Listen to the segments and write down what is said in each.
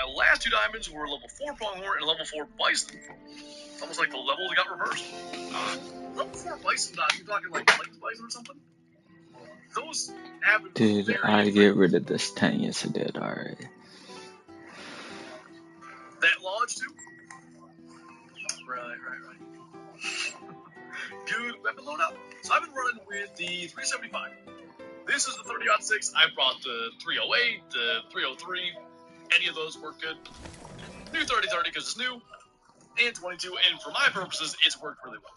my last 2 diamonds were level 4 pronghorn and level 4 bison. It's almost like the levels got reversed. Level 4 bison diamonds, you talking like plains bison or something? Those happen. Did I get rid of this tent? Yes, I did. Alright. That lodge too? Right. Good weapon loadout. So I've been running with the 375. This is the 30-06. I brought the 308, the 303. Any of those work good. New 3030 because it's new, and 22. And for my purposes, it's worked really well.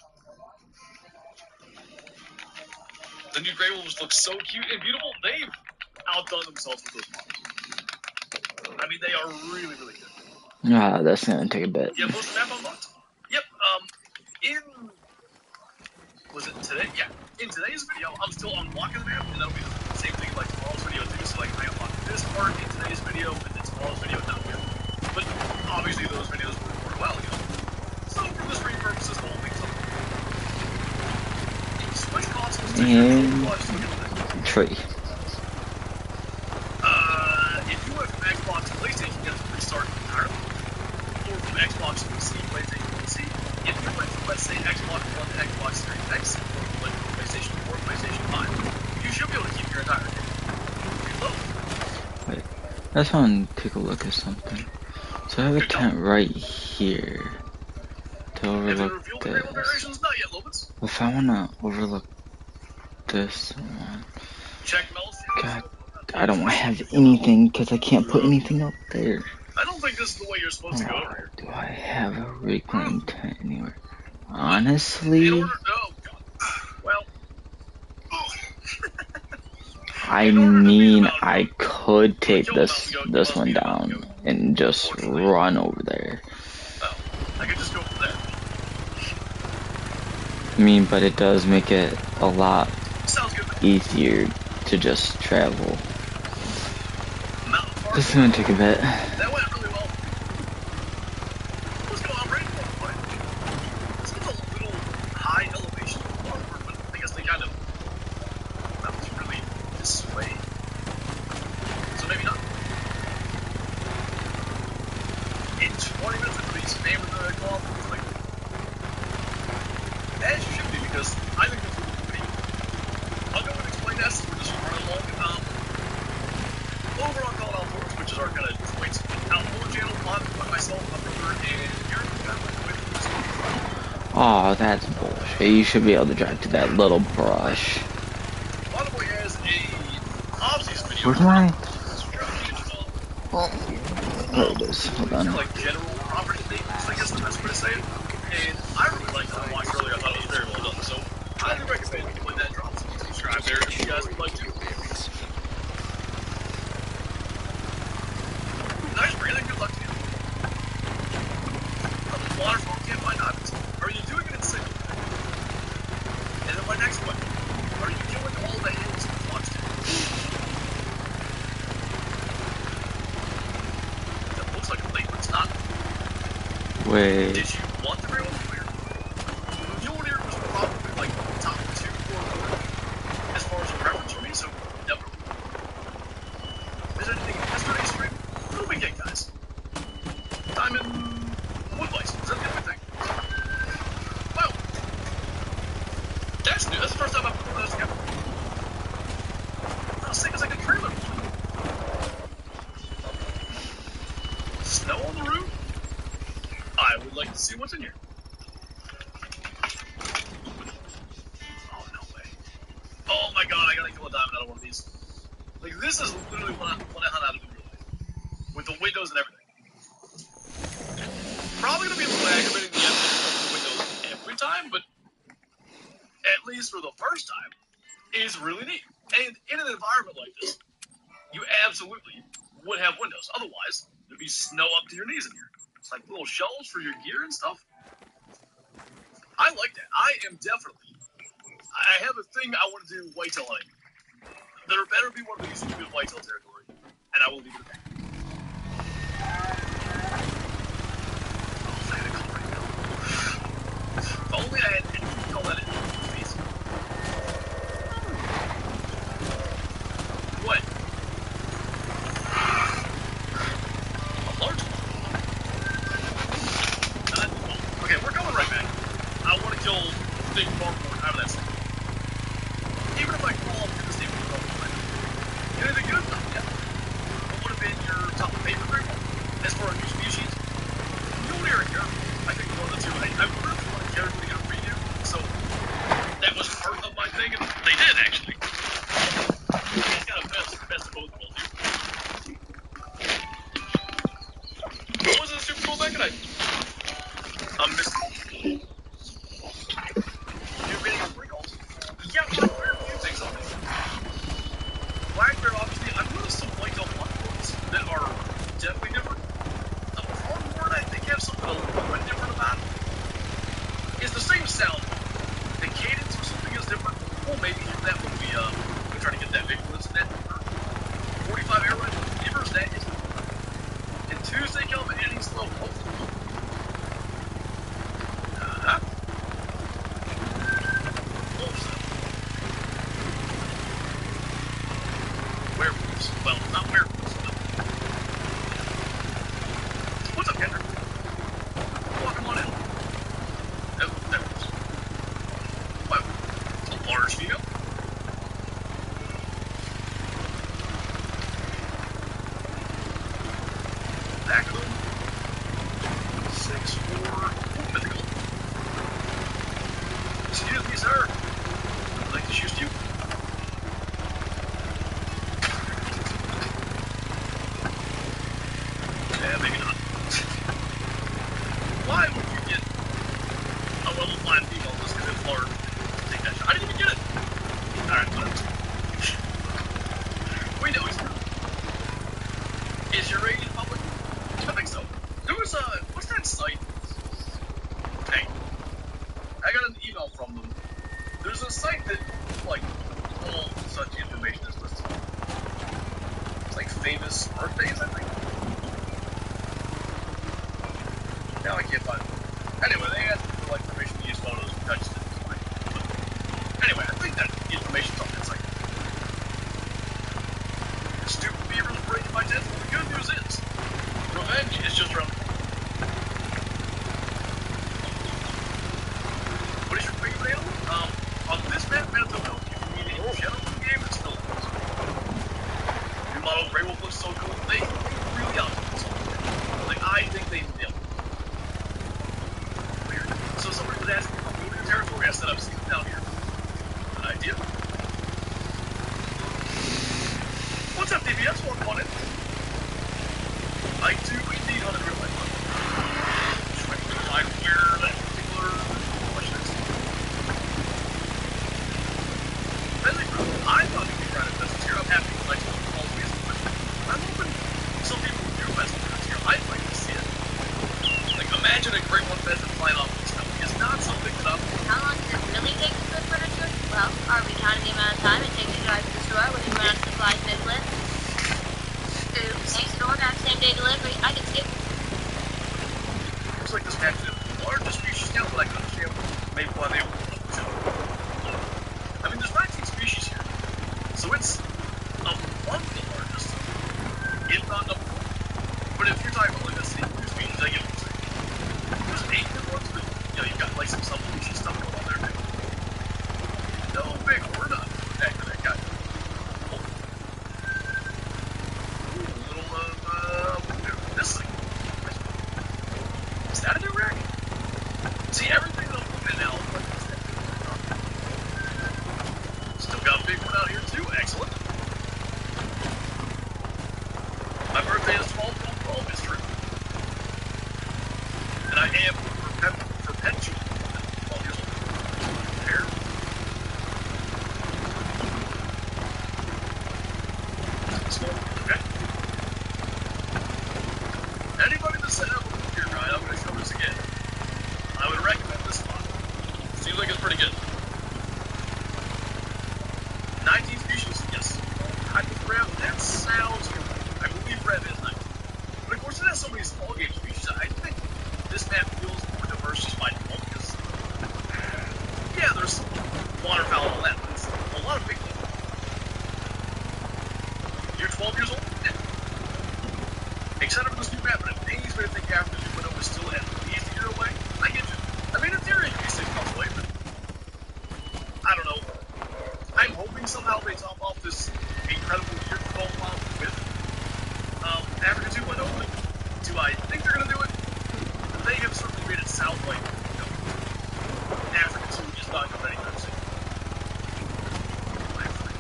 The new Grey Wolves look so cute and beautiful. They've outdone themselves with those models. I mean, they are really, really good. Ah, that's gonna take a bit. Yeah, post the map unlocked. Yep. Was it today? Yeah. In today's video, I'm still unlocking the map, and that'll be the same thing like tomorrow's video too. So like, I unlocked this part in today's video, and then tomorrow's video not good. But obviously, those videos were recorded a while ago. So for the stream purposes, the whole thing's up. Switch consoles to tree. If you have Xbox and PlayStation, you have to restart entirely. Or from Xbox to PC, PlayStation to PC. If you went from, let's say, Xbox One to Xbox Series X, or you went from PlayStation 4 to PlayStation 5, you should be able to keep your entire game. Wait, I just want to take a look at something. So I have a tent right here to overlook this. Not yet, Lopez. If I want to overlook this one, God, I don't have anything because I can't put anything up there. I don't think this is the way you're supposed to go over here. Do I have a reclaimed tent anywhere? Honestly, I mean, I could take this one down and just run over there. I could just go from there. I mean, but it does make it a lot easier to just travel. This is gonna take a bit. That went really well. What's going on, Brady? This was a little high elevation forward, but I guess they kind of that was really this way. So maybe not. In 20 minutes at least, name of the call like as you should be, because I think this will be. I'll go and explain that since we're just running along. Over on Call Out Force, which is our kind of joint outboard channel, by myself, my brother, and Aaron, oh, that's bullshit. You should be able to drive to that little brush. Boy has a Obsi's video. Where's mine? There it is. Hold on. Like general property statements, I guess the best way to say it. And I really liked it. I watched earlier. I thought it was very well done. So I highly recommend when that drops. Subscribe there if you guys would like to. Nice breathing. Good luck to you. Waterfall can't find diamonds. Are you doing it in single? And then my next one. Are you killing all the hills with watch to? That looks like a lake, but it's not. Wait. Did you want the real clear? Mjolnir was probably like top 2 or 4 as far as a preference for me, so never. Is there anything in yesterday's stream? What do we get, guys? Diamond wood license. Is that the only thing? Wow. That's new. That's the first time I've put those together. I was thinking it's like a trailer. Snow on the roof? I would like to see what's in here. Oh, no way. Oh my god, I gotta kill a diamond out of one of these. Like, this is literally what I hunt out of in real life. With the windows and everything. Probably gonna be a little aggravating the the windows every time, but at least for the first time, is really neat. And in an environment like this, you absolutely would have windows. Otherwise, there'd be snow up to your knees in here. It's like little shelves for your gear and stuff. I like that. I have a thing I want to do whitetail hunting. There better be one of these in good whitetail territory, and I will leave it at that. Oh, I had a call right now. If only I had anything to call that in. Please. What? A large as far as new species, Yuli or Gary, I think one of the two. I would really want Gary to get a redo, so that was part of my thing, and they did actually. He's got a best of both worlds here. What was the super cool thing? I'm missing. You're getting a wrinkles. Yeah, but there are a few things on this. Blackbear, obviously, I've noticed some like the blood ones that are definitely different. The Pronghorn, I think, have something a little bit different about it. It's the same sound. The cadence or something is different. Well, maybe that would be, we're trying to get that big incident. 45 air rifle, Givers, that is. And Tuesday come and hitting slow. Werewolves. Well, not werewolves, but... What's up, Kendrick? Welcome on in. That was... Wow. A large female. Back home. 6'4", mythical. Excuse me, sir. I'd like to shoot you. Yeah, maybe not. Why would you get a level 5 female just because it's large? Take that shot. I didn't even get it. Alright, whatever. We know he's true. Is your rating public? I think so. There was what's that site? Hey, I got an email from them. There's a site that, like, all such information is listed. It's like famous birthdays, I think. Now I can't find it. Anyway, they asked for, like, permission to use photos, which I just didn't find. But anyway, I think that information's on that site. Stupid beavers breaking my tents, but the good news is, revenge is just around the corner. What is your favorite animal? On this map, Manitoba, if you mean in general in the game, it's still close. Your model Grey Wolf looks so cool. They really outdid themselves. Like, I think they nailed it. Weird. So somebody was asking about moving the territory. I said I've seen it down here. An idea? What's up, DBS? Welcome on in. I do indeed on a real life. Trying to find where that particular question is. I thought you'd be trying to message here. I'm happy to let you know all ways, but I'm hoping some people would do messages here. I'd like to see it. Like, imagine a great one pheasant flying off this stuff. It's not something that I'm... How long does it really take to put furniture? Well, are we counting the amount of time it takes to drive to the store with the amount of supplies they list? Oops, next door, got same-day delivery. I can skip. Looks like this match is the largest species now, but I can understand maybe why they were. I mean, there's 19 species here, so it's among the largest, if not number one. But if you're talking about like a single species, I get what you're saying. There's 8 good ones, but you know, you've got like some subspecies stuff going on there too. No big word on that guy. Oh. Ooh, little this thing. Is that a new rack? See, everything that I'm looking at now is like this. Still got a big one out here too. Excellent. My birthday is 12/12. It's true. And I am perpetual 12 years old. Fair. Okay. Anybody that's set up a computer guide, I'm going to show this again. I would recommend this spot. Seems like it's pretty good. 19 species, yes. Type of Rev, that sounds good. I believe Rev is 19. But of course, it has so many small game species. I think this map feels more diverse just by default because, yeah, there's some waterfowl and all that, but it's a lot of big ones. You're 12 years old? Yeah. Excited for this new map, but it pains me to think after the window is still at least a year away. I get you. I mean, in theory, it could be 6 months away, but I don't know. I'm hoping somehow they top off this incredible year for Golden Wild with Africa 2.0, but Do I think they're going to do it? They have certainly made it sound like, you know, African Zoo is not going to anytime soon.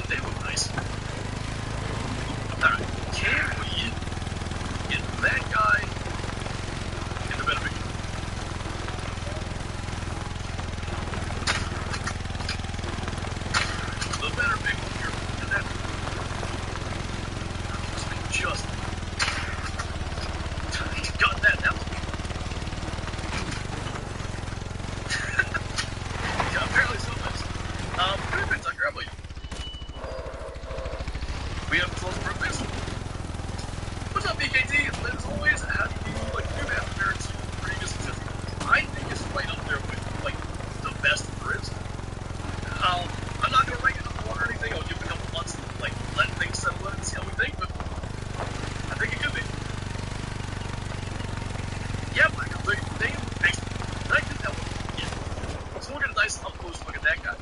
They look nice. Alright, can we get that guy in the better picture? The better big one here. And that must be just got that now. Yeah, apparently so nice. Perfect, I'll grab you. We have close purpose. What's up, BKT? As always, how do you like new map compared to previous existing? I think it's right up there with like the best there is. I'm not gonna rank it up or anything. I'll give it a couple months and like let things settle in and see how we think, but I think it could be. Yeah, Michael, they excellent. I can tell. Yeah. So we'll get a nice up close look at that guy.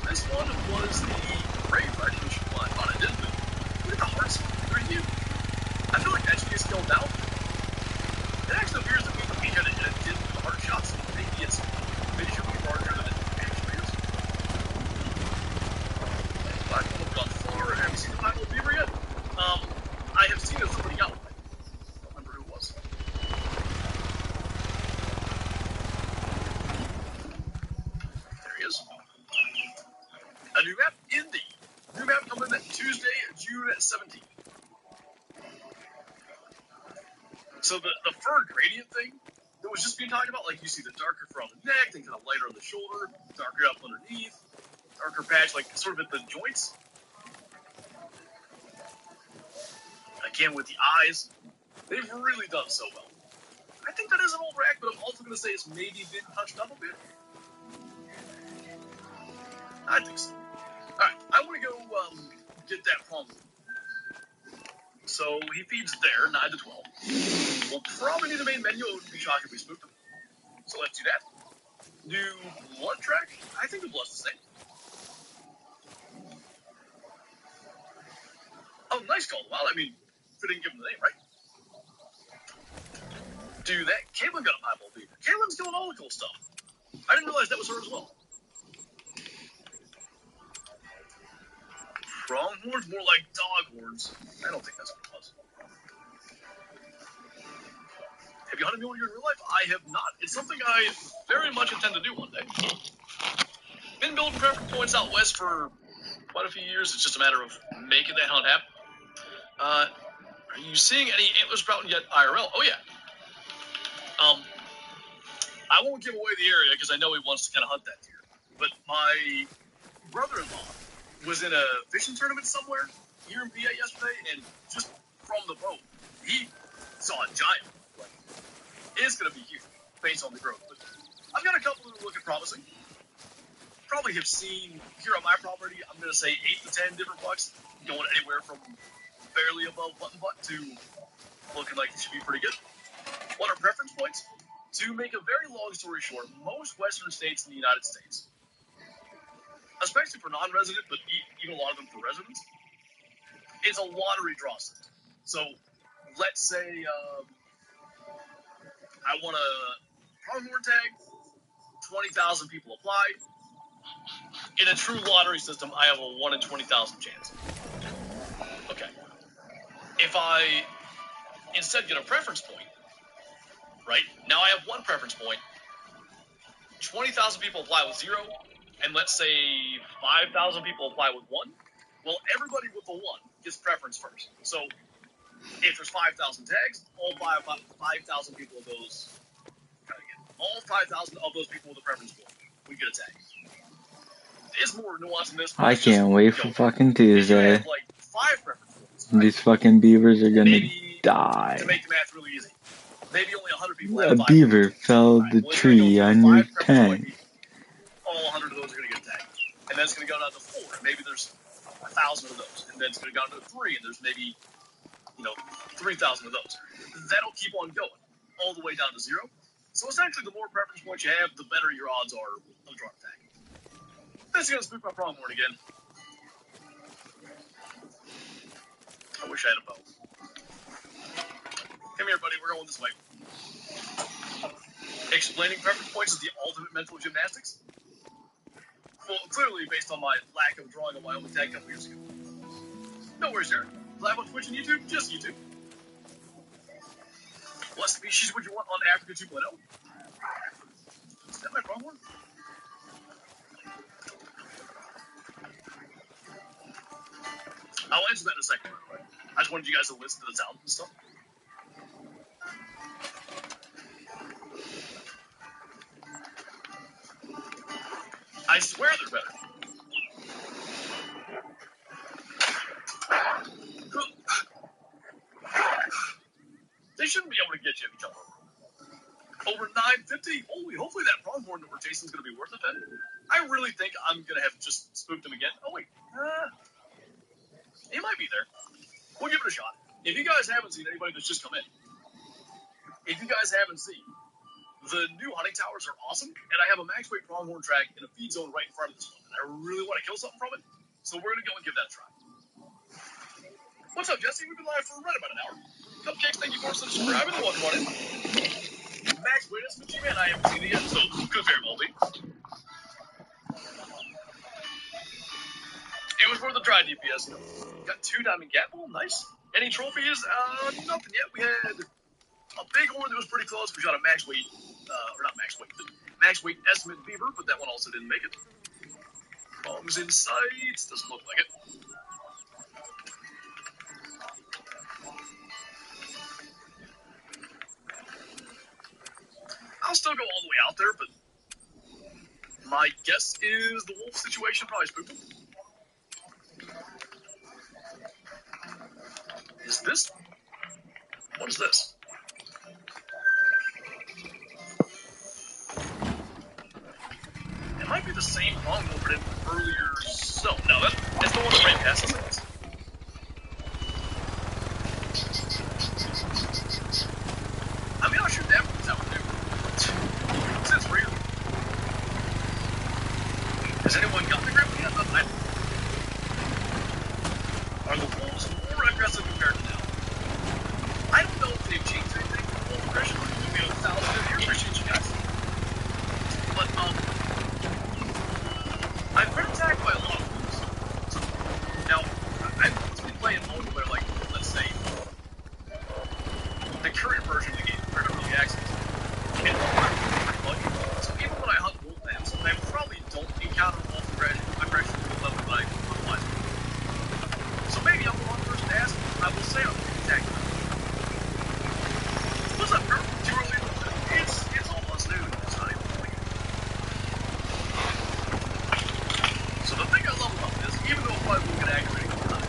This one was the Brave Recognition one. I thought I did, but look at the hearts. They're huge. I feel like actually it's scaled down. It actually appears to me that we had it did the heart shots. Maybe it's visually larger than it actually is. Black one have gone far. Have you seen the Black Beaver yet? I have seen it somebody got one. I don't remember who it was. There he is. A new map, Indy. New map coming in Tuesday, June 17th. So the fur gradient thing that was just being talked about, like you see the darker fur on the neck, then kind of lighter on the shoulder, darker up underneath, darker patch, like sort of at the joints. Again, with the eyes, they've really done so well. I think that is an old rack, but I'm also going to say it's maybe been touched up a bit. I think so. Alright, I want to go get that problem. So he feeds there, 9 to 12. We'll probably need the main menu. It would be shocking if we spooked him. So let's do that. New blood track? I think the blood's the same. Oh, nice call. Well, I mean, if we didn't give him the name, right? Do that. Caitlin got a piebald beaver. Caitlin's doing all the cool stuff. I didn't realize that was her as well. Pronghorns? More like dog horns. I don't think that's what it was. Have you hunted mule deer in real life? I have not. It's something I very much intend to do one day. Been building preference points out west for quite a few years. It's just a matter of making that hunt happen. Are you seeing any antler sprouting yet IRL? Oh, yeah. I won't give away the area because I know he wants to kind of hunt that deer. But my brother-in-law was in a fishing tournament somewhere here in PA yesterday, and just from the boat, he saw a giant. Like, it's going to be huge based on the growth. But I've got a couple that are looking promising. Probably have seen here on my property, I'm going to say 8 to 10 different bucks, going anywhere from barely above button butt to looking like it should be pretty good. What are preference points? To make a very long story short, most western states in the United States, especially for non-resident, but even a lot of them for residents, it's a lottery draw system. So let's say I want a pronghorn tag, 20,000 people apply. In a true lottery system, I have a 1 in 20,000 chance. Okay. If I instead get a preference point, right? Now I have one preference point. 20,000 people apply with 0, and let's say 5,000 people apply with 1. Well, everybody with the 1 gets preference first. So if there's 5,000 tags, all 5,000 people of those, all 5,000 of those people with a preference point, we get a tag. There's more nuance in this. I can't wait for fucking Tuesday. Have, like, 5 preference points, These fucking beavers are gonna die. To make the math really easy, maybe only 100 people A have 5 beaver fell the tree on your tank. All 100 of those are going to get tagged. And then it's going to go down to 4, and maybe there's 1,000 of those. And then it's going to go down to 3, and there's maybe, 3,000 of those. That'll keep on going, all the way down to 0. So essentially, the more preference points you have, the better your odds are of drawing a tag. This is going to spook my pronghorn again. I wish I had a bow. Come here, buddy. We're going this way. Explaining preference points is the ultimate mental gymnastics? Well, clearly based on my lack of drawing on my own tag a couple years ago. No worries, Jared. Live on Twitch and YouTube? Just YouTube. What species would you want on Africa 2.0? Is that my problem? I'll answer that in a second, by the way. I just wanted you guys to listen to the sounds and stuff. I swear they're better. They shouldn't be able to get you if you jump over 950. Holy, hopefully that pronghorn that we're chasing is going to be worth it then. I really think I'm going to have just spooked him again. Oh, wait. He might be there. We'll give it a shot. If you guys haven't seen anybody that's just come in, if you guys haven't seen, the new hunting towers are awesome, and I have a max weight pronghorn track in a feed zone right in front of this one, and I really want to kill something from it, so we're going to go and give that a try. What's up, Jesse? We've been live for right about an hour. Cupcakes, thank you for subscribing. Welcome on in. Max weight SMG, man, I haven't seen it yet, so could very well be. It was worth a try, DPS. Got 2 diamond gap ball, nice. Any trophies? Nothing yet. We had a big one that was pretty close. We shot a max weight, or not max weight, but max weight estimate beaver, but that one also didn't make it. Bombs in sight. Doesn't look like it. I'll still go all the way out there, but my guess is the wolf situation probably spooked him. Is this? What is this? It might be the same pronghorn but in earlier zone. No, that's the one that ran past us, I guess. I mean, I'll shoot that one. That would do. Since real. Has anyone got the grip yet? Are the wolves more aggressive compared to now? I don't know if they've changed anything for wolf aggression. It would be 1,000 years. Appreciate you guys. But, I've been attacked by a lot of wolves. So, now, I've been playing multiplayer, like, let's say, the current version of the game, compared to early access. And pretty lucky. So even when I hunt wolf maps, I probably don't encounter wolf aggression to the level that I otherwise would. So maybe I'm the wrong person to ask. I will say I'm attacking. What's up, girl? Too early to know. It's almost noon. It's not even morning. So the thing I love about this, even though it probably won't get aggravating all the time.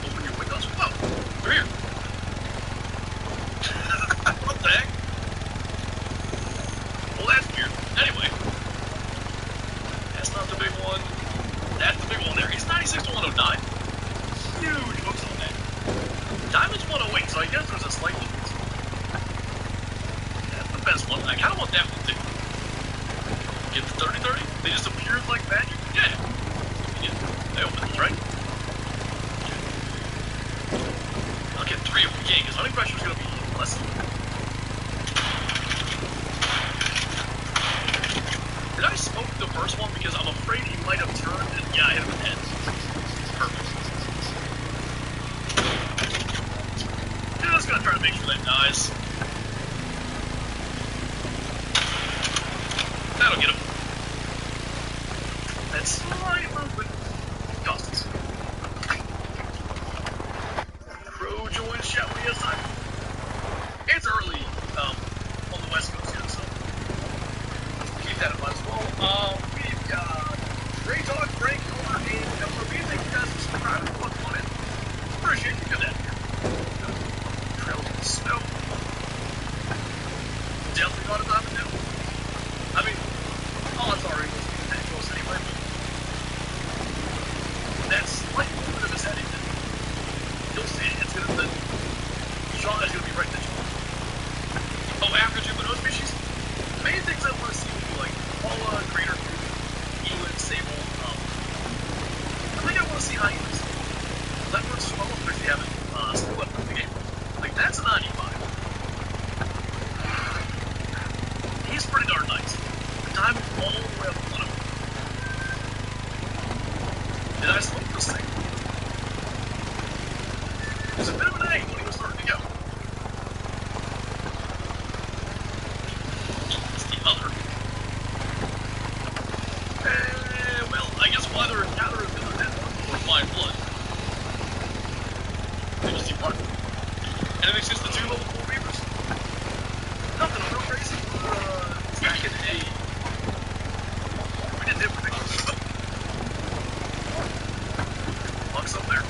Open your windows. Whoa, we're here. What the heck? Well, that's weird. Anyway, that's not the big one. That's the big one there. It's 96 to 109. Huge hooks on that. Diamond's 108, so I guess there's a slight difference. That's the best one. I kind of want that one too. Get the 30-30? They just appeared like magic? Yeah. They opened those, right? I'll get 3 if we can, because hunting pressure is going to be less than. Did I smoke the first one because I'm afraid he might have turned and yeah, I hit him in the head. Perfect. Yeah, just gonna try to make sure that dies. That'll get him. That's slight movement. Cost us. Crow joins Shadowy aside. It's early, on the West Coast here, so keep that in mind as well. We've got Ray Dog, Frank, Homer, and FOB. Thank you guys for subscribing. Welcome on in. Appreciate you. Good at it. Trail in the snow. Definitely not a diamond now. I mean, odds are it was that close anyway, but that's like a little bit of his heading. You'll see it's gonna the shot is gonna be right there. Oh, Africa 2.0 species? Main things I want to see would be like Paula, Crater, Elin, Sable. I think I want to see hyenas. Leopards, well, if you haven't still left in the game. There's a bit of an angle when he was starting to go. It's the other. Well, I guess why their encounter is going to end or fine blood. They just keep running. And it makes just the two level 4 beavers. Nothing real crazy. Back in the day, we didn't hit ridiculous stuff. Bucks up there.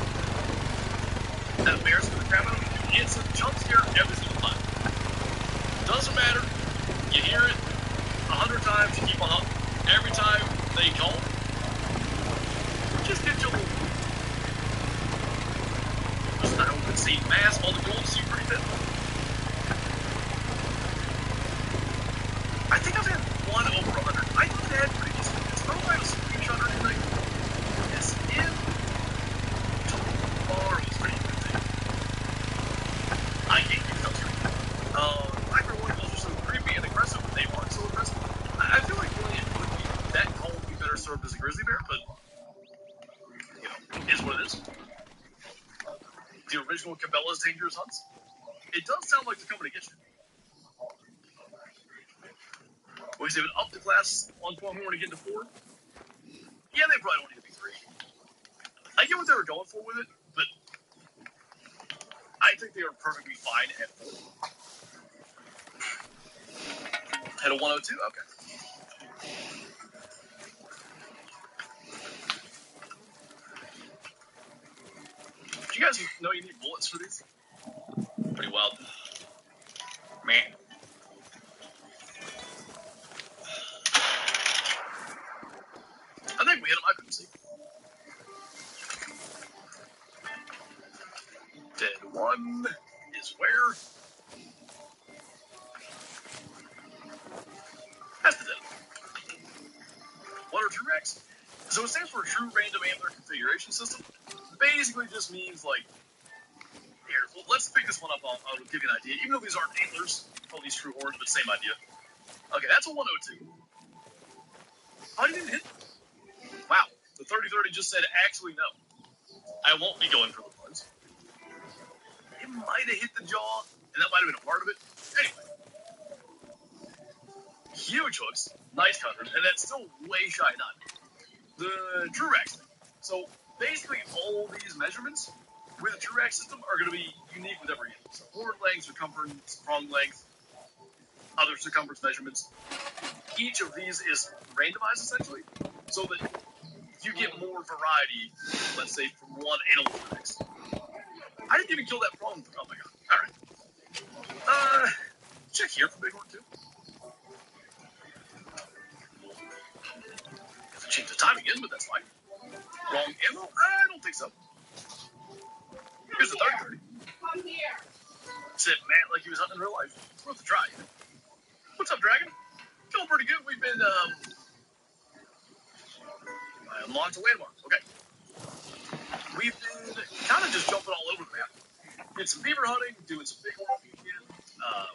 That bears for the crap out of you. It's a jump scare every single time. Doesn't matter. You hear it 100 times, you keep on up. Every time they call, just get your little. Just an open seat mass, all the gold seem pretty thin. I think I've had one over 100. I thought they had pretty decent. It's not like a screenshot or anything. It's in tomorrow's pretty good thing. I can't keep those right. Micro one calls are so creepy and aggressive, but they aren't so aggressive. I feel like really it would be that call would be better served as a grizzly bear, but you know, it is what it is. The original Cabela's Dangerous Hunts. It does sound like they're coming to get you. Was it up to class on Pronghorn to get into 4? Yeah, they probably don't need to be 3. I get what they were going for with it, but I think they are perfectly fine at 4. Had a 102? Okay. Do you guys know you need bullets for these? Pretty wild. Man. I think we hit him. I couldn't see. Dead one is where? That's the dead one. 1 or 2 racks? So it stands for True Random Antler Configuration System. Basically just means like, here, well, let's pick this one up. I'll give you an idea. Even though these aren't antlers, all these true horns, but same idea. Okay, that's a 102. Oh, I didn't even hit. Wow, the 30-30 just said, actually, no. I won't be going for the bloods. It might have hit the jaw, and that might have been a part of it. Anyway. Huge hooks, nice coverage, and that's still way shy of 9. The True Racks thing. So, basically, all these measurements with the True Rack system are going to be unique with every animal. So, horn length, circumference, prong length, other circumference measurements. Each of these is randomized, essentially, so that you get more variety, let's say, from one animal to the next. I didn't even kill that prong. Oh my god. Alright. Check here for Bighorn, too. Have to change the time again, but that's fine. Wrong ammo? I don't think so. Here's the 30-30. Come here. Said man like he was hunting in real life. It's worth a try. What's up, Dragon? Feeling pretty good. We've been, I unlocked a landmark. Okay. We've been kind of just jumping all over the map. Did some beaver hunting, doing some bighorn again,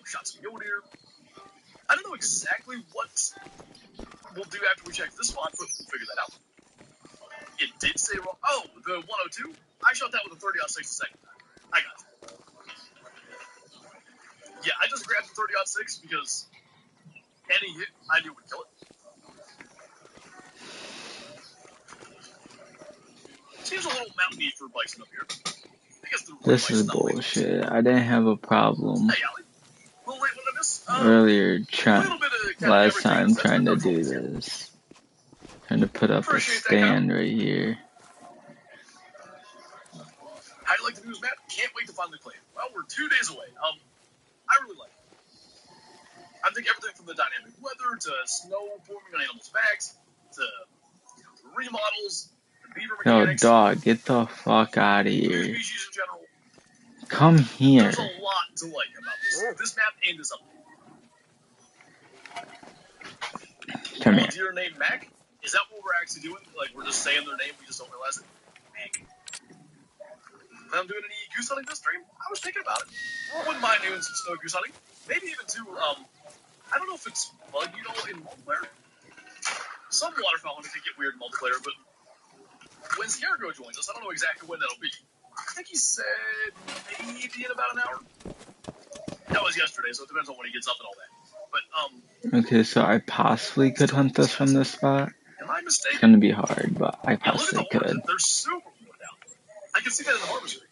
shot some mule deer. I don't know exactly what we'll do after we check this spot, but we'll figure that out. It did say wrong. Oh, the 102? I shot that with a 30-06 the second time. I got it. Yeah, I just grabbed the 30-06 because any hit I knew would kill it. Seems a little mountainy for bison up here. I guess the This is bullshit. I didn't have a problem Hey, Allie. Well, wait, what did I miss? earlier last everything time else. trying to That's do what this. Trying to put up a Appreciate that, stand right here. How do you like the news, Matt? Can't wait to finally play it. Well, we're 2 days away. I really like it. I think everything from the dynamic weather to snow forming on animals' backs to the remodels, the beaver Yo, mechanics, dog, get the fuck out of new here. species in general. Come here. There's a lot to like about this map and this update. Come here. Deer named Mac? Is that what we're actually doing? Like, we're just saying their name, we just don't realize it? Mac. When I'm doing any goose hunting this stream, I was thinking about it. Wouldn't mind doing some snow goose hunting. Maybe even too, I don't know if it's bug eagle in multiplayer. Some waterfowl hunting can get weird in multiplayer, but when Scarecrow joins us, I don't know exactly when that'll be. I think he said maybe in about an hour. That was yesterday, so it depends on when he gets up and all that. But Okay, so I possibly could hunt this from this spot. Am I mistaken? It's gonna be hard, but I Yeah, look at possibly the horns. could. They're super worn out. I can see that in the harvester.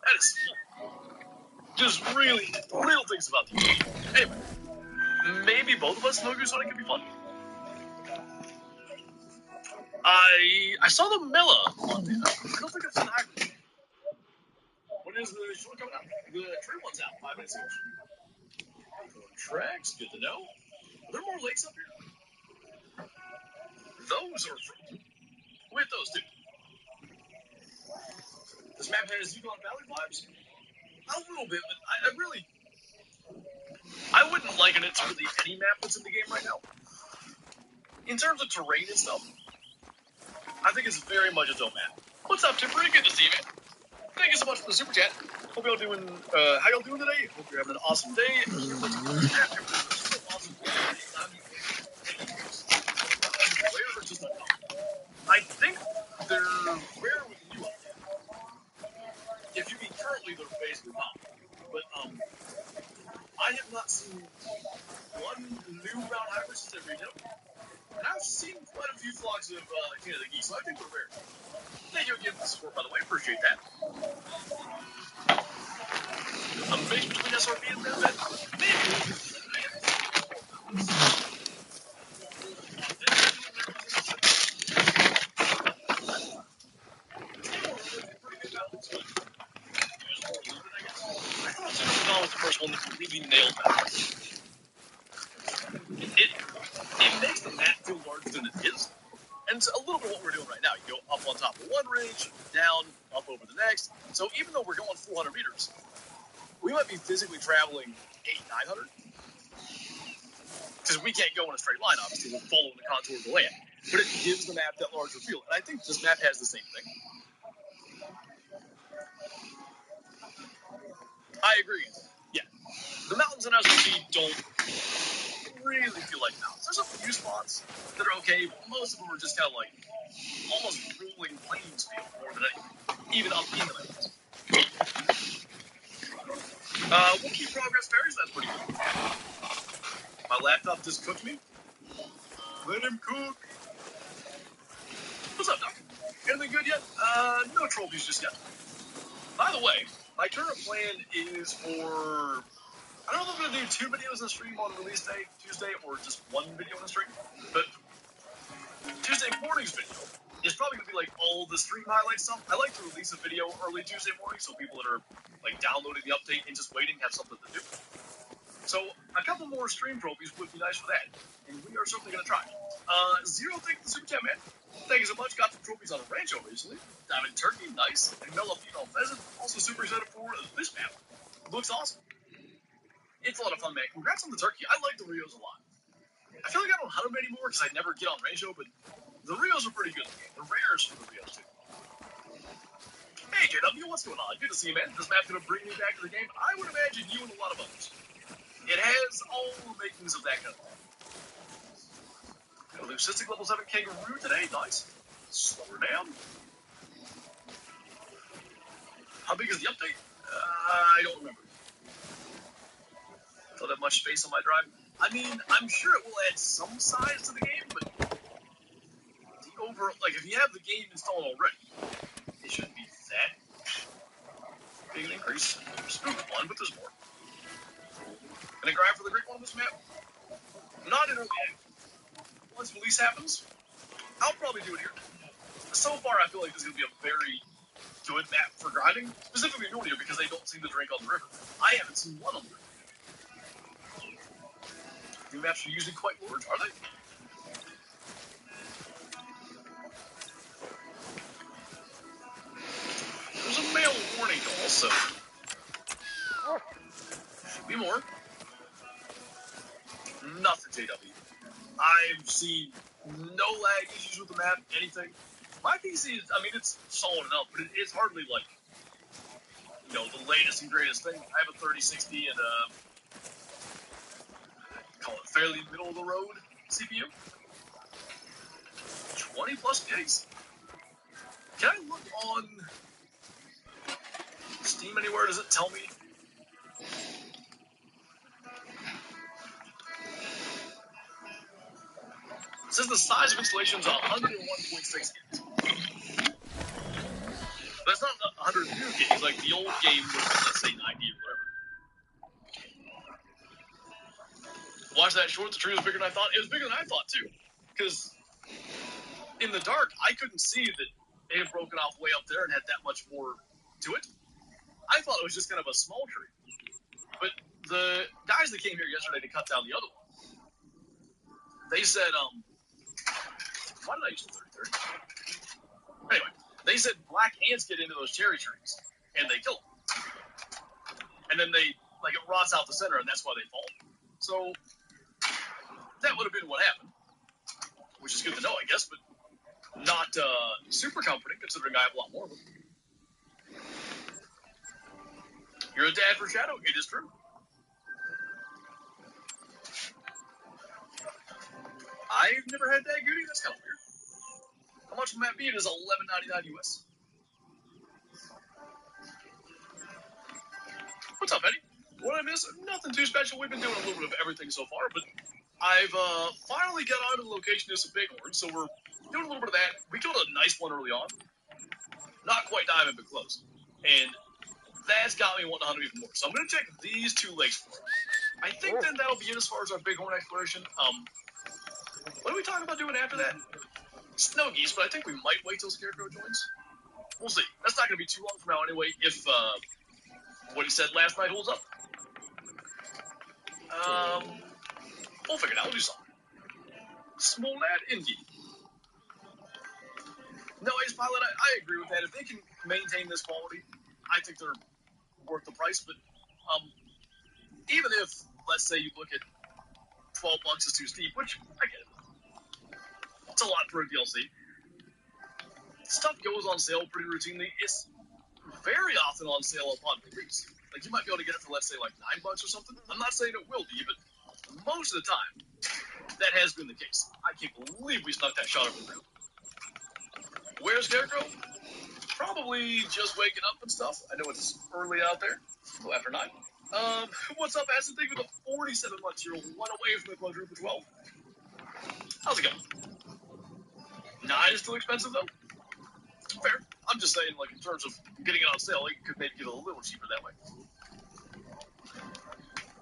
That is just really real things about the game. Anyway, maybe both of us know Goose Hunting could be fun. I saw the Mela on there. I don't think I've seen the hybrid. When is the show coming out? The tree one's out. 5 minutes each. Tracks, good to know. Are there more lakes up here? Those are frozen. With those two. This map has Yukon Valley vibes? A little bit, but I wouldn't liken it to really any map that's in the game right now. In terms of terrain and stuff, I think it's very much a dope map. What's up, Tim? Pretty good to see you, man. Thank you so much for the super chat. Hope y'all doing, how y'all doing today? Hope you're having an awesome day. I think they're rare with you up there. If you mean currently, they're basically pop. But, I have not seen one new brown hybrid since every hill. And I've seen quite a few flocks of Canada geese, so I think they're rare. Thank you again for the support, by the way. Appreciate that. A mix between SRP and Benefit. Was the first one that really nailed that. It makes the map feel larger than it is. And it's a little bit of what we're doing right now. You go up on top of one ridge, down, up over the next. So even though we're going 400 meters, we might be physically traveling 800-900. Because we can't go in a straight line, obviously. We're following the contour of the land. But it gives the map that larger feel. And I think this map has the same thing. I agree. Yeah. The mountains in SRP don't really feel like mountains. There's a few spots that are okay, but most of them are just kind of like almost rolling plains feel more than anything. Even up in the mountains. We'll keep progress berries. That's pretty good. My laptop just cooked me. Let him cook. What's up, Doc? Anything good yet? No trophies just yet. By the way, my current plan is for... I don't know if I'm going to do 2 videos in a stream on release day, Tuesday, or just 1 video in a stream. But Tuesday morning's video is probably going to be like all the stream highlight stuff. I like to release a video early Tuesday morning so people that are like downloading the update and just waiting have something to do. So a couple more stream trophies would be nice for that. And we are certainly going to try. Zero, thank you for the super chat, man. Thank you so much. Got some trophies on a rancho recently. Diamond turkey, nice. And mellow female pheasant. Also super excited for this map. Looks awesome. It's a lot of fun, man. Congrats on the turkey. I like the Rios a lot. I feel like I don't hunt them anymore because I never get on rancho, but the Rios are pretty good. The rares for the Rios, too. Hey, JW, what's going on? Good to see you, man. This map's going to bring me back to the game. I would imagine you and a lot of others. It has all the makings of that kind of thing. Got a leucistic level 7 kangaroo today. Nice. Slow her down. How big is the update? I don't remember. Don't have much space on my drive. I mean, I'm sure it will add some size to the game, but the overall, like, if you have the game installed already, it shouldn't be that big an increase. Spook one, but there's more. Gonna grind for the great one on this map? Not in early access. Once release happens, I'll probably do it here. So far, I feel like this is gonna be a very good map for grinding, specifically Nordia, because they don't seem to drink on the river. I haven't seen one on the river. New maps are usually quite large, are they? There's a male warning also. Should be more. Nothing, JW. I've seen no lag issues with the map, anything. My PC is, I mean, it's solid enough, but it's hardly like, you know, the latest and greatest thing. I have a 3060 and call it fairly middle of the road CPU. 20 plus gigs. Can I look on Steam anywhere? Does it tell me? It says the size of installation is 101.6 gigs. That's not 100 new gigs. Like the old game would have been, let's say, 90 or whatever. Watch that short. The tree was bigger than I thought. It was bigger than I thought too, because in the dark I couldn't see that it had broken off way up there and had that much more to it. I thought it was just kind of a small tree. But the guys that came here yesterday to cut down the other one, they said, why did I use the 30-30? Anyway, they said black ants get into those cherry trees, and they kill them. And then it rots out the center, and that's why they fall. So, that would have been what happened, which is good to know, I guess, but not super comforting, considering I have a lot more of them. You're a dad for Shadow. It is true. I've never had that goodie. That's kind of weird. How much will that be? It is $11.99 US. What's up, Eddie? What I miss? Nothing too special. We've been doing a little bit of everything so far, but I've finally got onto the location of some bighorns, so we're doing a little bit of that. We killed a nice one early on. Not quite diamond, but close. And that's got me wanting to hunt them even more. So I'm going to check these two lakes for it. I think then that'll be it as far as our bighorn exploration. What are we talking about doing after that? Snow geese, but I think we might wait till Scarecrow joins. We'll see. That's not going to be too long from now anyway, if what he said last night holds up. We'll figure it out. We'll do something. Small lad, indeed. No, Ace Pilot, I agree with that. If they can maintain this quality, I think they're worth the price. But even if, let's say, you look at $12 is too steep, which I get it. It's a lot for a DLC. Stuff goes on sale pretty routinely. It's very often on sale upon release. Like, you might be able to get it for, let's say, like $9 or something. I'm not saying it will be, but most of the time, that has been the case. I can't believe we snuck that shot over the ground. Where's Scarecrow? Probably just waking up and stuff. I know it's early out there. Well, after 9. What's up, Acid Thing with a 47-month-year-old, one away from the quadruple 12? How's it going? 9 is still expensive, though? Fair. I'm just saying, like, in terms of getting it on sale, it could maybe get a little cheaper that way.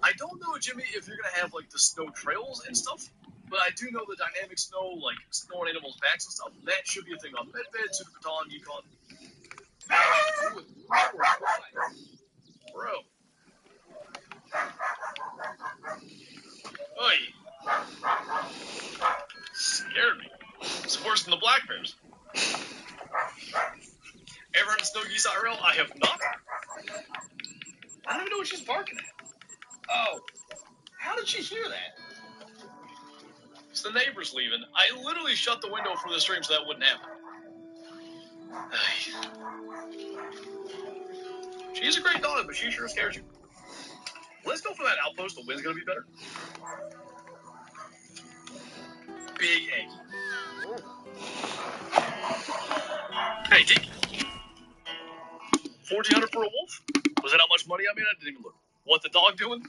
I don't know, Jimmy, if you're going to have, like, the snow trails and stuff, but I do know the dynamic snow, like, snow on animals' backs and stuff. That should be a thing on Medved, Super Baton, Yukon. Bro. Oi. Scared me. It's worse than the black bears. Ever heard of snow geese IRL? I have not. I don't even know what she's barking at. Oh. How did she hear that? It's the neighbors leaving. I literally shut the window for the stream so that wouldn't happen. She's a great dog, but she sure scares you. Let's go for that outpost. The wind's going to be better. Big egg. Hey, Deke. 1,400 for a wolf? Was that how much money I made? I didn't even look. What the dog doing?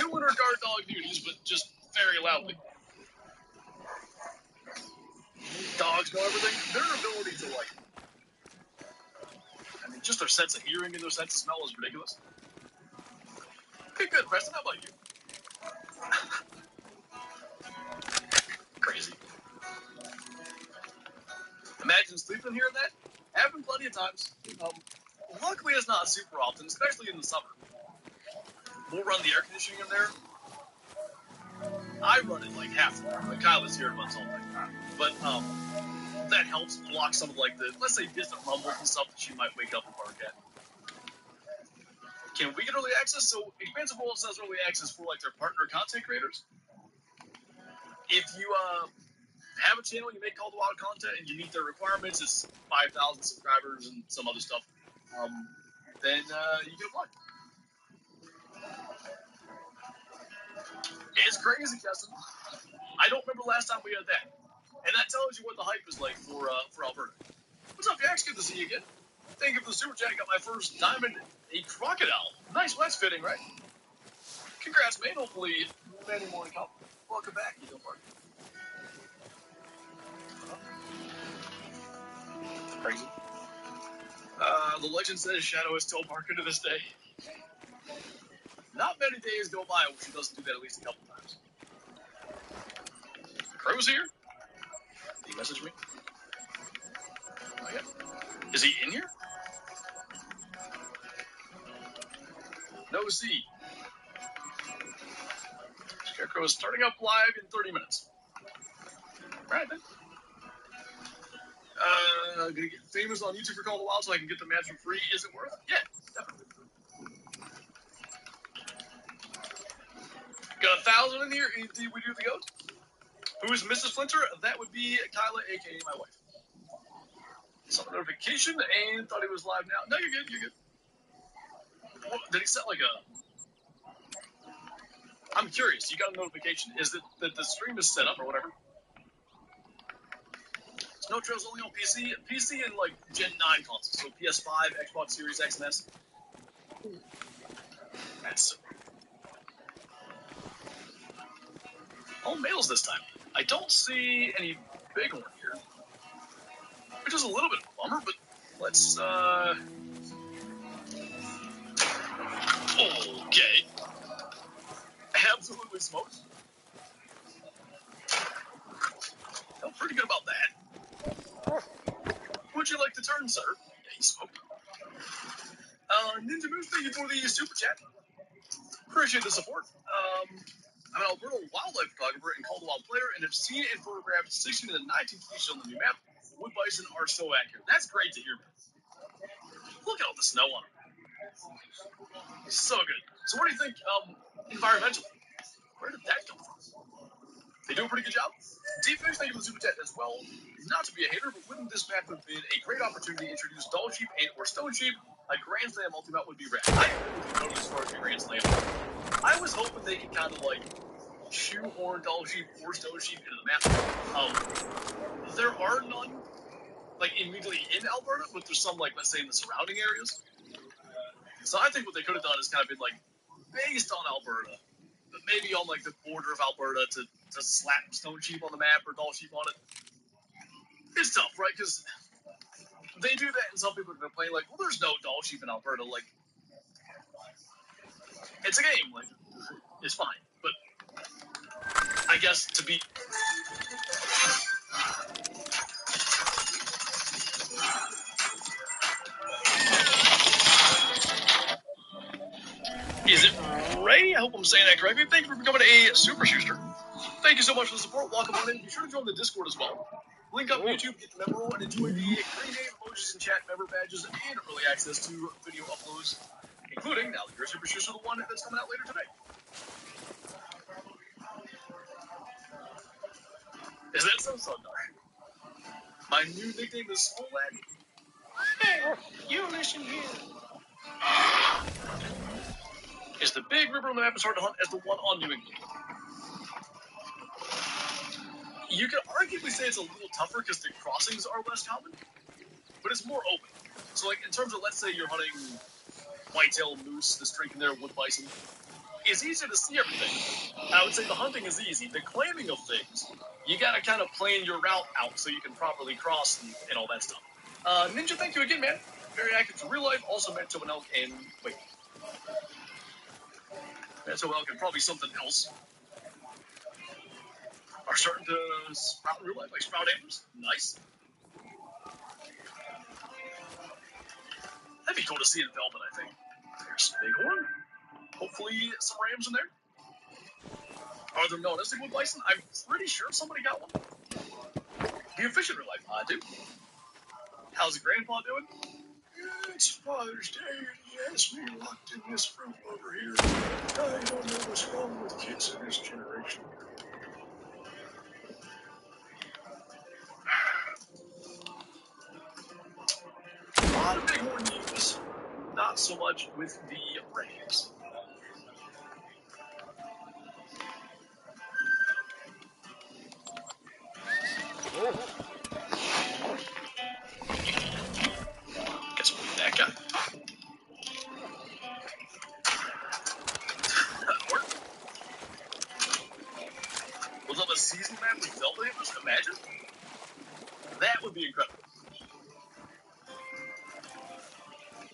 Doing her guard dog duties, but just very loudly. Dogs know everything. Their ability to, like, I mean, just their sense of hearing and their sense of smell is ridiculous. Okay, good, Preston. How about you? Crazy. Imagine sleeping here and that. Happened plenty of times. Luckily, it's not super often, especially in the summer. We'll run the air conditioning in there. I run it like half the time. Like Kyle is here and runs all the time. But that helps block some of, like, the, let's say, distant rumbles and stuff that she might wake up and bark at. Can we get early access? So Expansive World says early access for, like, their partner content creators. If you have a channel, you make Call to Wild content, and you meet their requirements, it's 5,000 subscribers and some other stuff, then you get a plug. It's crazy, Justin. I don't remember the last time we had that. And that tells you what the hype is like for Alberta. What's up, Jax? Good to see you again. Thank you for the super chat. Got my first diamond, a crocodile. Nice, well, that's fitting, right? Congrats, man. Hopefully, many more to come. Welcome back, you don't worry. Crazy. The legend says Shadow is still Parker to this day. Not many days go by where she doesn't do that at least a couple times. Crow's here? Did he message me? Oh, yeah. Is he in here? No Z. Scarecrow is starting up live in 30 minutes. Right then. Gonna get famous on YouTube for Call of the Wild so I can get the match for free. Is it worth it? Yeah, definitely. Got 1,000 in here. Indeed, we do the goat. Who is Mrs. Flinter? That would be Kyla, aka my wife. Saw the notification and thought he was live now. No, you're good. You're good. What, did he set like a? I'm curious. You got a notification? Is it that the stream is set up or whatever? Snow Trail's only on PC. PC and like Gen 9 consoles, so PS5, Xbox Series X and S. That's so. All males this time. I don't see any bighorn here, which is a little bit of a bummer, but let's, okay. Absolutely smoked. Felt pretty good about that. Would you like to turn, sir? Yeah, he smoked. Ninja Moose, thank you for the super chat. Appreciate the support. I'm an Alberta wildlife photographer and Call of the Wild player, and have seen and photographed 16 of the 19 species on the new map. Wood bison are so accurate. That's great to hear. Look at all the snow on them. So good. So what do you think environmentally? Where did that come from? They do a pretty good job. Deep Fish, thank you for the super chat as well. Not to be a hater, but wouldn't this map have been a great opportunity to introduce Doll Sheep and or Stone Sheep? A Grand Slam multi-map would be rad. I agree with you as far as Grand Slam. I was hoping they could kind of like shoehorn Doll Sheep or Stone Sheep into the map. There are none like immediately in Alberta, but there's some like, let's say, in the surrounding areas. So I think what they could have done is kind of been like based on Alberta, but maybe on like the border of Alberta to slap Stone Sheep on the map or Doll Sheep on it. It's tough, right? Because they do that, and some people are complain like, "Well, there's no Doll Sheep in Alberta." Like, it's a game. Like, it's fine, but I guess to be. Is it Ray? I hope I'm saying that correctly. Thank you for becoming a Super Schuster. Thank you so much for the support. Welcome on in. Be sure to join the Discord as well. Link up YouTube, get the member roll, and enjoy the green name, emojis, and chat member badges, and early access to video uploads, including, now that you're a Super Schuster, the one that's coming out later today. Is that so, Sundar? My new nickname is Small Lad. Hey, you listen here. Is the big river on the map as hard to hunt as the one on New England? You could arguably say it's a little tougher because the crossings are less common, but it's more open. So, like, in terms of, let's say you're hunting whitetail moose that's drinking their wood bison, it's easier to see everything. I would say the hunting is easy. The claiming of things, you got to kind of plan your route out so you can properly cross and all that stuff. Ninja, thank you again, man. Very active to real life. Also, Manitoba elk and wait. Manitoba elk and probably something else are starting to sprout in real life, like sprout antlers. Nice. That'd be cool to see in Velvet, I think. There's bighorn. Hopefully some rams in there. Are there no nesting wood bison? I'm pretty sure somebody got one. Do you fish in real life? I do. How's Grandpa doing? It's Father's Day, and he has me locked in this room over here. I don't know what's wrong with kids in this generation. A lot of bighorn ewes, not so much with the rams. Okay. We'll have a season map with Velvet Hammers. Imagine. That would be incredible.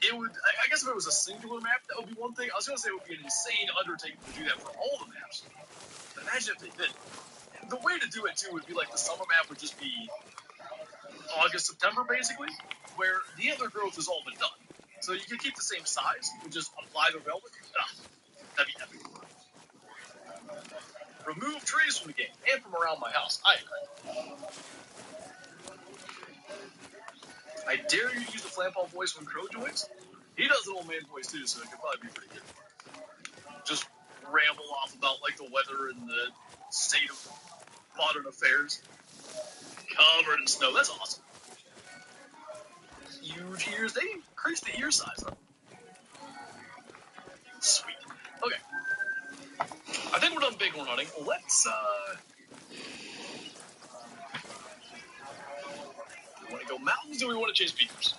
It would, I guess if it was a singular map, that would be one thing. I was going to say it would be an insane undertaking to do that for all the maps. But imagine if they did. The way to do it, too, would be like the summer map would just be August, September, basically, where the antler growth has all been done. So you could keep the same size, you just apply the velvet. That'd be epic. Remove trees from the game and from around my house. I dare you to use the Flampall voice when Crow joins. He does an old man voice too, so it could probably be pretty good. Just ramble off about like the weather and the state of modern affairs. Covered in snow. That's awesome. Huge ears. They increased the ear size, huh? Sweet. Okay. I think we're done bighorn hunting. Let's we want to go mountains, or we want to chase beavers?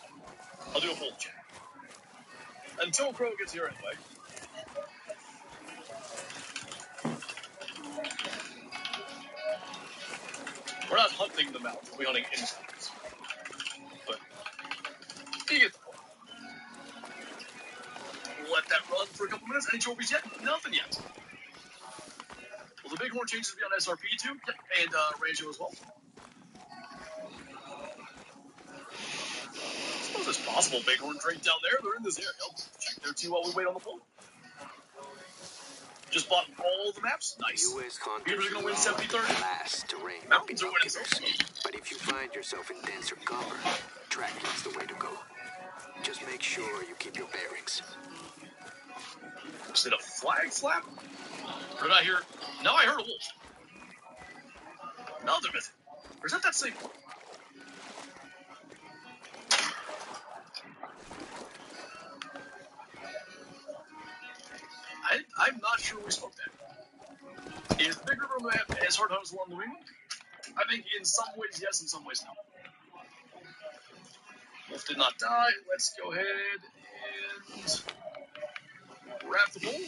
I'll do a full check. Until Crow gets here anyway. We're not hunting the mountains, we're hunting insects. But you get the point. Let that run for a couple minutes. Any trophies yet? Nothing yet. Will the bighorn changes be on SRP too? Yep. And Ratio as well. I suppose it's possible bighorns right down there. They're in this area. I'll check there too while we wait on the phone. Just bought all the maps. Nice. Beavers are going to win 70-30. Mountains are winning. But if you find yourself in denser cover, tracking is the way to go. Just make sure you keep your bearings. Is it a flag flap? Or did I hear? No, I heard a wolf. Another myth. Or is that same one? I'm not sure we spoke that. Is the Big River map as hard hunters along New England? I think in some ways yes, in some ways no. Wolf did not die. Let's go ahead and wrap the bull.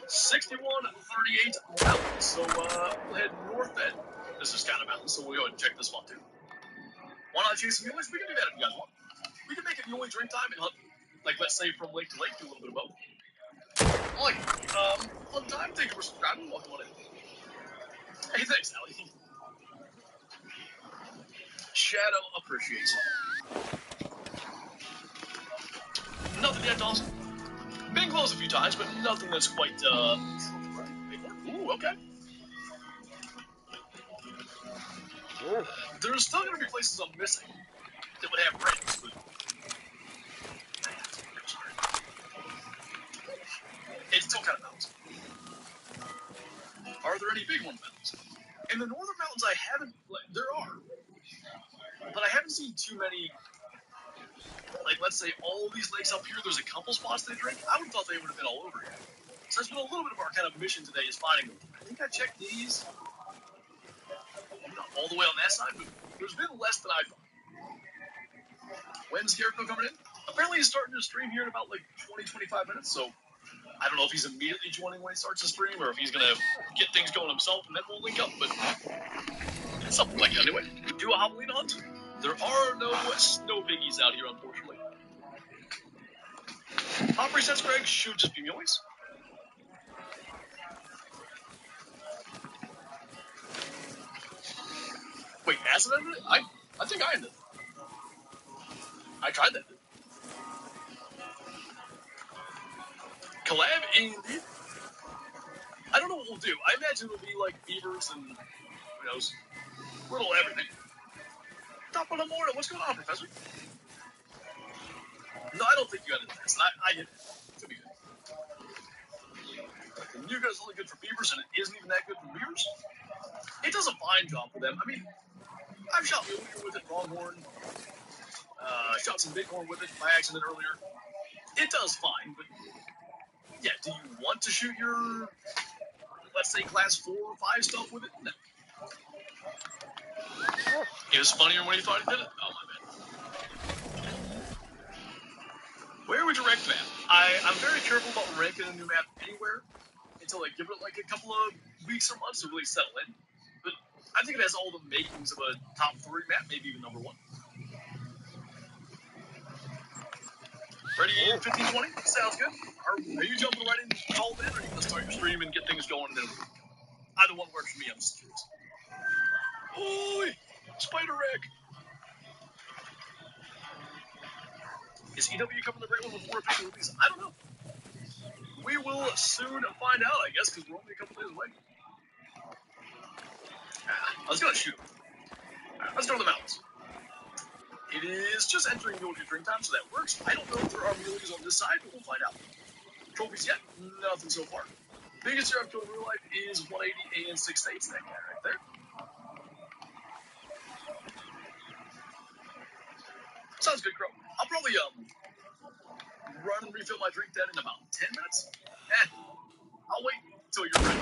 61-38 mountains. So we'll head north then. This is kind of mountains, so we'll go ahead and check this one too. Why not chase some muleys? We can do that if you guys want. We can make it muley drink time and hunt, like let's say from lake to lake, do a little bit of both. Like, fun time. Thank you for subscribing. Welcome on in. Hey, thanks, Allie. Shadow appreciates. Nothing yet, Dawson. Been close a few times, but nothing that's quite, Ooh, okay. There's still going to be places I'm missing that would have rings, but... It's still kind of mountains. Are there any big one mountains? In the northern mountains, I haven't... There are. But I haven't seen too many... Like, let's say all these lakes up here, there's a couple spots they drink. I would have thought they would have been all over here. So that's been a little bit of our kind of mission today is finding them. I think I checked these. I'm not all the way on that side, but there's been less than I thought. When's Scarecrow coming in? Apparently he's starting to stream here in about like 20-25 minutes, so I don't know if he's immediately joining when he starts to stream or if he's going to get things going himself and then we'll link up, but it's something like that anyway. Do a Halloween hunt. There are no snow piggies out here, unfortunately. Top resets, Greg, should just be muleys. Wait, acid ended it? I think I ended it. I tried that. Collab, indeed. I don't know what we'll do. I imagine it'll be like beavers and, who knows, little everything. Top of the morning. What's going on, Professor? No, I don't think you got into this. I hit it. Could be good. The new guy's only good for beavers, and it isn't even that good for beavers. It does a fine job for them. I mean, I've shot mule deer with it, pronghorn. Shot some bighorn with it by accident earlier. It does fine, but yeah, do you want to shoot your, let's say, class 4 or 5 stuff with it? No. It was funnier when he thought he did it. Oh, my bad. a direct map. I'm very careful about ranking a new map anywhere until I give it like a couple of weeks or months to really settle in. But I think it has all the makings of a top 3 map, maybe even number 1. Ready in 15-20? Sounds good. Are you jumping right in, call in, or are you going to start your stream and get things going? And then either one works for me. I'm just curious. Holy spider wreck! Is EW coming to Great One before a big release? I don't know. We will soon find out, I guess, because we're only a couple days away. I was going to shoot him. Let's go to the mountains. It is just entering Mule Deer drink time, so that works. I don't know if there are muleys on this side, but we'll find out. Trophies yet? Nothing so far. Biggest year I've killed in real life is 180 and 6 states. That guy right there. Sounds good, Crow. I'll probably run and refill my drink then in about 10 minutes. I'll wait until you're ready,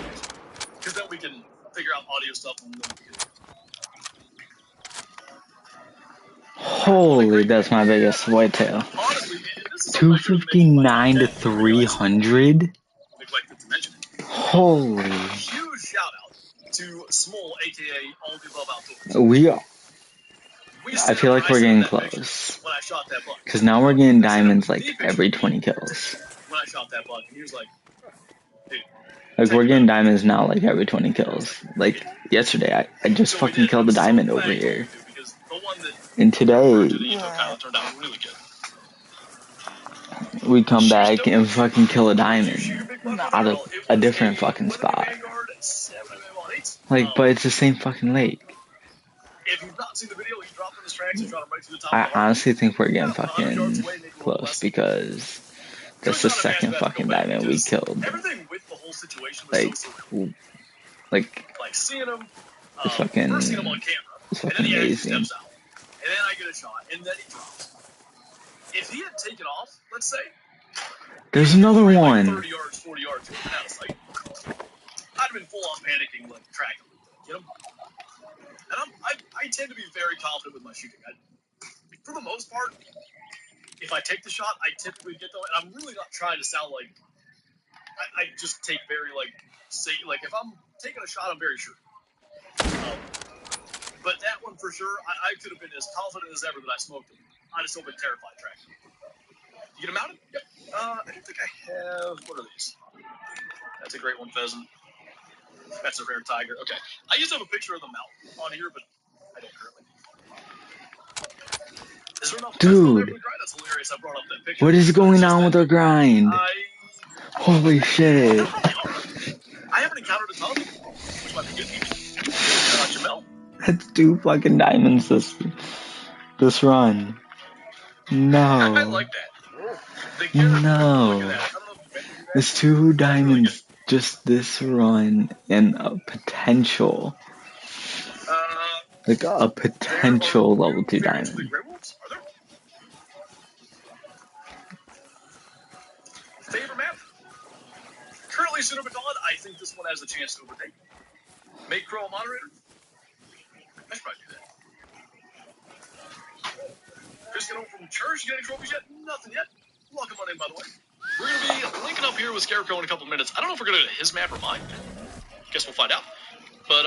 because then we can figure out audio stuff and then we can... Holy, that's my biggest whitetail. 259 to 300. Holy. Huge shout out to Small, aka All the Above Outdoors. I feel like we're getting close. Because now we're getting diamonds like every 20 kills. When I shot that buck, and he was like, dude. Like, we're getting diamonds now like every 20 kills. Like, yesterday, I just fucking killed a diamond over here. And today, we come back and fucking kill a diamond out of a different fucking spot. Like, but it's the same fucking lake. I honestly think we're getting fucking close because that's the second fucking diamond we killed. Like, it's fucking amazing. And then I get a shot, and then he drops. If he had taken off, let's say, there's another one. 30 yards, 40 yards, out of sight, I'd have been full on panicking, like, tracking. Get him? And I tend to be very confident with my shooting. For the most part, if I take the shot, I typically get them, and I'm really not trying to sound like I just take very, like, say, like, if I'm taking a shot, I'm very sure. But that one for sure, I could have been as confident as ever that I smoked him. I'd have still been terrified tracking. You get him mounted? Yep. I don't think I have. What are these? That's a great one, pheasant. That's a rare tiger. Okay. I used to have a picture of the mountain on here, but I don't currently. Is there enough dude, that's hilarious. I brought up that picture. What is going on with our grind? Holy shit. I haven't encountered a ton, which might be good. Jamel. That's 2 fucking diamonds this run. No. I like that. No. It's 2 diamonds just this run and a potential. Like a potential level 2 diamond. Favorite map? Currently Cinnabon, I think this one has a chance to overtake. Make Crow a moderator? I should probably do that. Just get home from church, you got any trophies yet? Nothing yet. Welcome on in, by the way. We're going to be linking up here with Scarecrow in a couple of minutes. I don't know if we're going to do his map or mine. Guess we'll find out. But,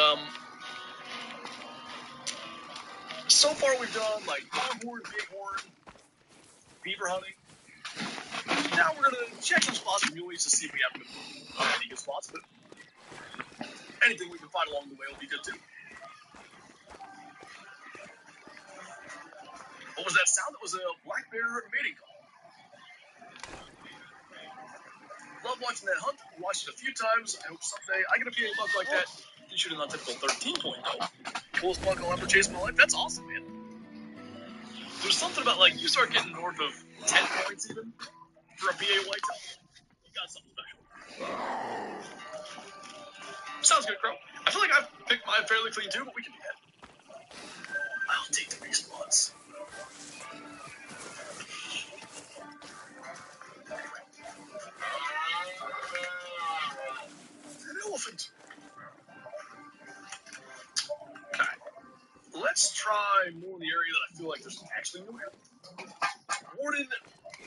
so far we've done, like, longhorn, bighorn, beaver hunting. Now we're going to check some spots for muleys to see if we have any good spots, but anything we can find along the way will be good, too. What was that sound? That was a black bear mating call. Love watching that hunt. Watched it a few times. I hope someday I get a PA buck like that. You shoot an untypical 13 point, though. Coolest buck I'll ever chase in my life. That's awesome, man. There's something about, like, you start getting north of 10 points even for a PA whitetail. You got something special. Sounds good, Crow. I feel like I've picked mine fairly clean, too, but we can do that. I'll take the response. An elephant. Okay. Let's try more in the area that I feel like there's actually no here. Warden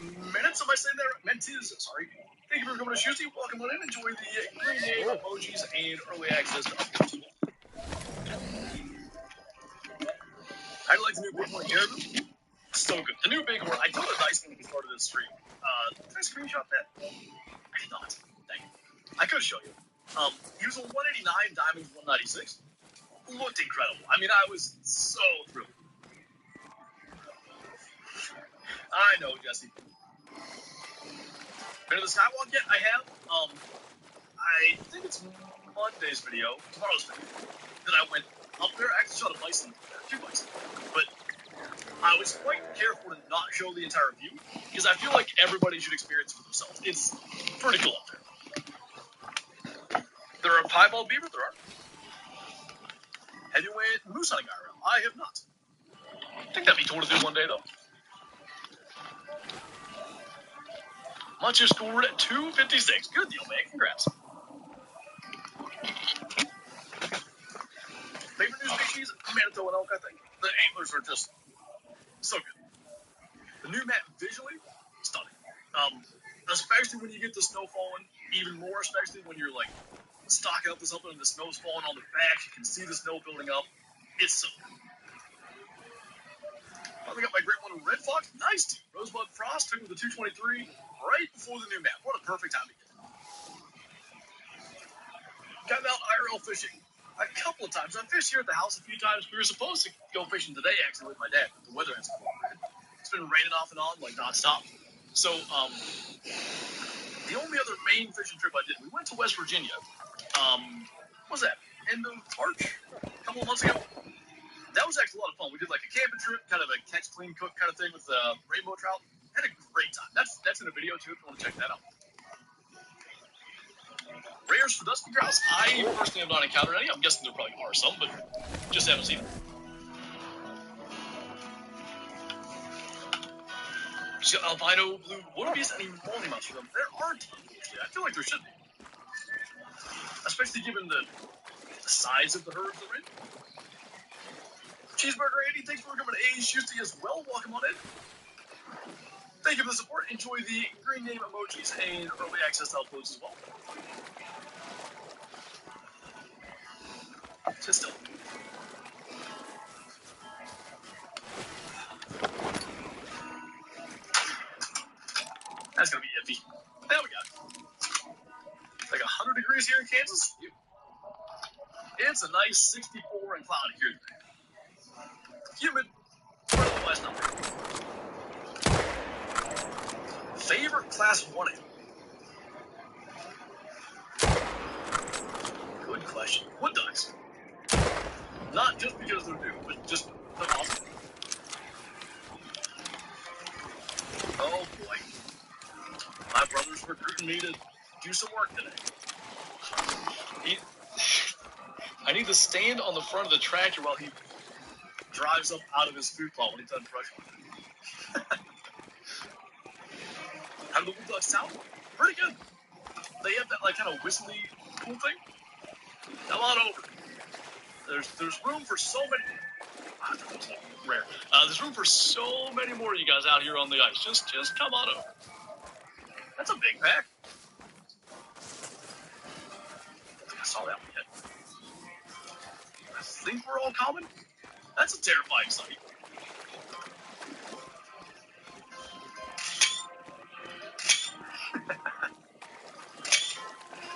minutes. Am I saying that right? Mentiz, sorry. Thank you for coming to Shusty. Welcome on in. Enjoy the green name emojis and early access to updates. I like the new Bighorn Caribou. So good. The new Bighorn. I told a nice one at the start of this stream. Did I screenshot that? I did not. Dang it. I could show you. He was a 189 Diamonds 196. Looked incredible. I mean, I was so thrilled. I know, Jesse. Been to the Skywalk yet? I have. I think it's Monday's video, tomorrow's video, that I went up there. I actually shot a bison there, 2 bison. But I was quite careful to not show the entire view, because I feel like everybody should experience it for themselves. It's pretty cool up there. There are piebald beaver, there are. Have you went moose hunting IRL? I have not. I think that'd be cool to do one day, though. Muncher scored at 256. Good deal, man. Congrats. Favorite new species? Manito and elk, I think. The antlers are just so good. The new map visually, stunning. Especially when you get the snow falling, even more especially when you're like stocking up to something and the snow's falling on the back, you can see the snow building up. It's so good. We got my great one, Red Fox. Nice. Rosebud Frost took with the 223 right before the new map. What a perfect time to get it. Got out IRL fishing a couple of times. I fished here at the house a few times. We were supposed to go fishing today, actually, with my dad. The weather hasn't cooperated. It's been raining off and on, like, nonstop. So, the only other main fishing trip I did, we went to West Virginia. What was that? End of March? A couple of months ago? That was actually a lot of fun. We did like a camping trip, kind of a catch, clean, cook kind of thing with rainbow trout. Had a great time. That's in a video too if you want to check that out. Rares for dusky grouse. I personally have not encountered any. I'm guessing there probably are some, but just haven't seen them. She's got albino blue wildebeest and moldy mouse for them. There aren't actually. I feel like there should be, especially given the size of the herds they're in. Cheeseburger 80, thanks for coming to A's Shusty as well. Welcome on in. Thank you for the support. Enjoy the green name emojis and early access to uploads as well. Sit still. That's gonna be iffy. There we go. Like 100 degrees here in Kansas. It's a nice 64 and cloudy here today. Humid. Last number. Favorite Class 1A? Good question. Wood ducks. Not just because they're new, but just they're awesome. Oh boy. My brother's recruiting me to do some work today. I need to stand on the front of the tractor while he drives up out of his food plot when he's done brushing. How do the wood ducks sound? Pretty good. They have that like kind of whistly cool thing. Come on over. There's room for so many. Rare. There's room for so many more of you guys out here on the ice. Just come on over. That's a big pack. I think I saw that one yet. I think we're all common. That's a terrifying sight.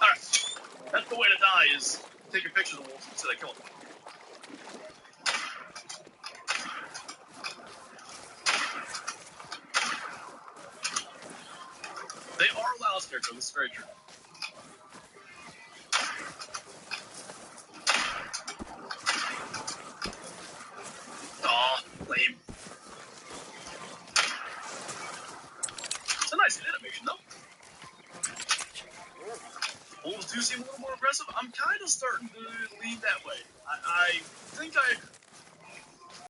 Alright. That's the way to die, is taking pictures of wolves instead of killing them. They are allowed scarecrows, this is very true. Aw, lame. It's a nice animation, though. Wolves do seem a little more aggressive. I'm kind of starting to lean that way. I think I agree.